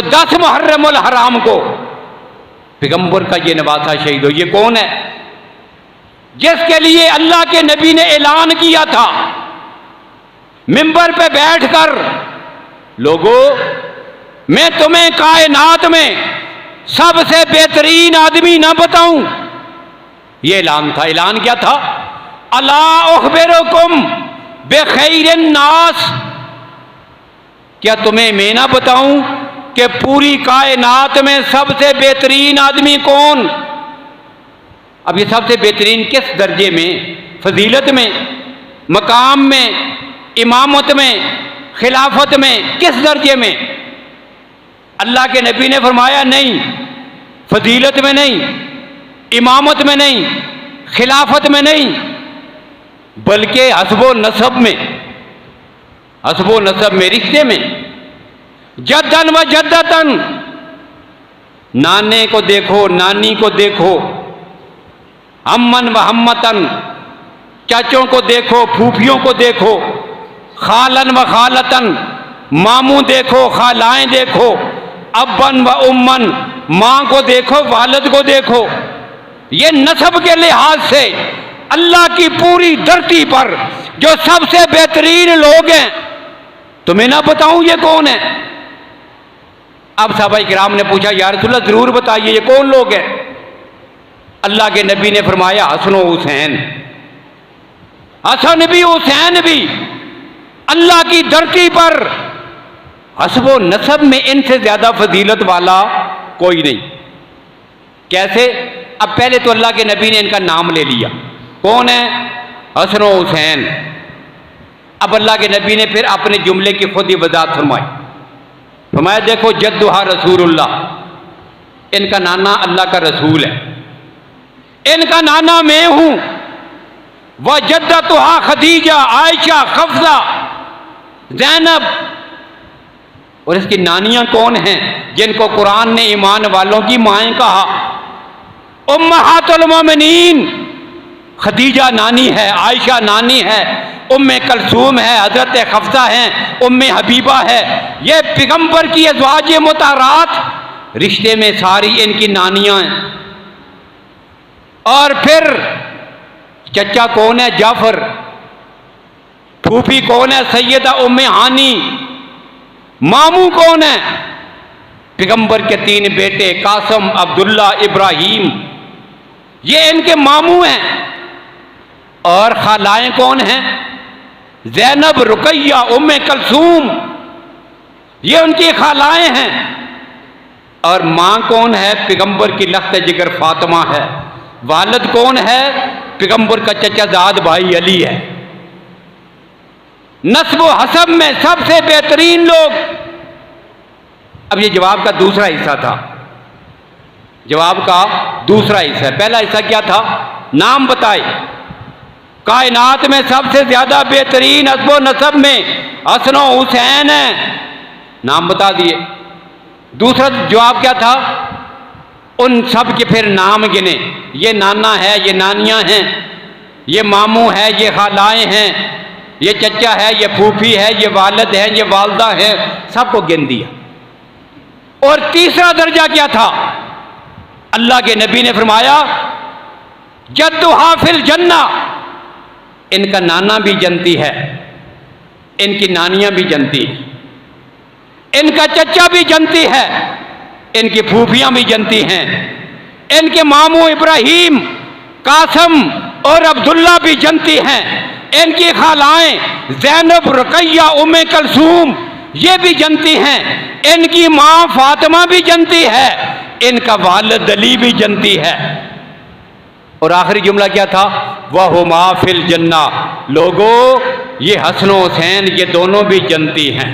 10 मुहर्रमुल हराम को पैगंबर का ये नवासा शहीद हो। ये कौन है? जिसके लिए अल्लाह के नबी ने ऐलान किया था मिंबर पे बैठकर, लोगों मैं तुम्हें कायनात में सबसे बेहतरीन आदमी ना बताऊं? ये ऐलान था। ऐलान क्या था? अला उखबिरुकुम बिखैरिन नास, क्या तुम्हें मैं ना बताऊं कि पूरी कायनात में सबसे बेहतरीन आदमी कौन? अब ये सबसे बेहतरीन किस दर्जे में? फजीलत में, मकाम में, इमामत में, खिलाफत में, किस दर्जे में? अल्लाह के नबी ने फरमाया नहीं, फजीलत में नहीं, इमामत में नहीं, खिलाफत में नहीं, बल्कि हस्बो नसब में, हस्बो नसब में, रिश्ते में। जद्दन व जद्दतन, नाने को देखो, नानी को देखो, अम्मन व हम्मतन, चाचों को देखो, फूफियों को देखो, खालन व खालतन, मामू देखो, खालाएं देखो, अब्बन व उम्मन, माँ को देखो, वालिद को देखो। ये नसब के लिहाज से अल्लाह की पूरी धरती पर जो सबसे बेहतरीन लोग हैं, तुम्हें ना बताऊं ये कौन है? अब सहाबा किराम ने पूछा, या रसूलल्लाह जरूर बताइए ये कौन लोग हैं? अल्लाह के नबी ने फरमाया, हसन व हुसैन। हसन भी हुसैन भी अल्लाह की धरती पर हस्बो नसब में इनसे ज्यादा फजीलत वाला कोई नहीं। कैसे? अब पहले तो अल्लाह के नबी ने इनका नाम ले लिया, कौन है? हसन व हुसैन। अब अल्लाह के नबी ने फिर अपने जुमले की खुद ही वजाहत फरमाई। फरमाया देखो, जद्दुहा रसूलुल्लाह, इनका नाना अल्लाह का रसूल है, इनका नाना मैं हूं। वह जद्दतुहा खदीजा, आयशा, खफसा, ज़ैनब। और इसकी नानियां कौन हैं जिनको कुरान ने ईमान वालों की माएँ कहा? उम्महातुल मोमिनीन, खदीजा नानी है, आयशा नानी है, उम्मे कलसूम है, हजरत खफसा है, उम्मे हबीबा है। ये पैगंबर की अज़वाज मुताहरात रिश्ते में सारी इनकी नानियां हैं। और फिर चचा कौन है? जाफर। फूफी कौन है? सैयदा उम्मे हानी। मामू कौन है? पैगंबर के 3 बेटे कासम, अब्दुल्ला, इब्राहिम, ये इनके मामू हैं। और खालाएं कौन हैं? ज़ैनब, रुकैया, उम्मे कलसूम, ये उनकी खालाएं हैं। और मां कौन है? पैगंबर की लख्त जिगर फातिमा है। वालिद कौन है? पैगंबर का चचाजाद भाई अली है। नस्ब व हसब में सबसे बेहतरीन लोग। अब ये जवाब का दूसरा हिस्सा था। जवाब का दूसरा हिस्सा, पहला हिस्सा क्या था? नाम बताए। कायनात में सबसे ज्यादा बेहतरीन हस्ब व नसब में हसन व हुसैन है, नाम बता दिए। दूसरा जवाब क्या था? उन सब के फिर नाम गिने, ये नाना है, ये नानियां हैं, ये मामू है, ये खालाएं हैं, ये चचा है, ये फूफी है, ये वालिद है, ये वालदा है, सबको गिन दिया। और तीसरा दर्जा क्या था? अल्लाह के नबी ने फरमाया, जद्दुहा फिल जन्ना, इनका नाना भी जनती है, इनकी नानियां भी जनती हैं, इनका चचा भी जनती है, इनकी फूफियां भी जनती हैं, इनके मामू इब्राहिम, कासम और अब्दुल्ला भी जनती हैं, इनकी खालाएं ज़ैनब, रुकैया, उम्मे कलसूम ये भी जनती हैं, इनकी मां फातिमा भी जनती है, इनका वालिद अली भी जनती है। और आखिरी जुमला क्या था? वह हुमा फिल जन्ना, लोगों ये हसन हुसैन ये दोनों भी जनती हैं।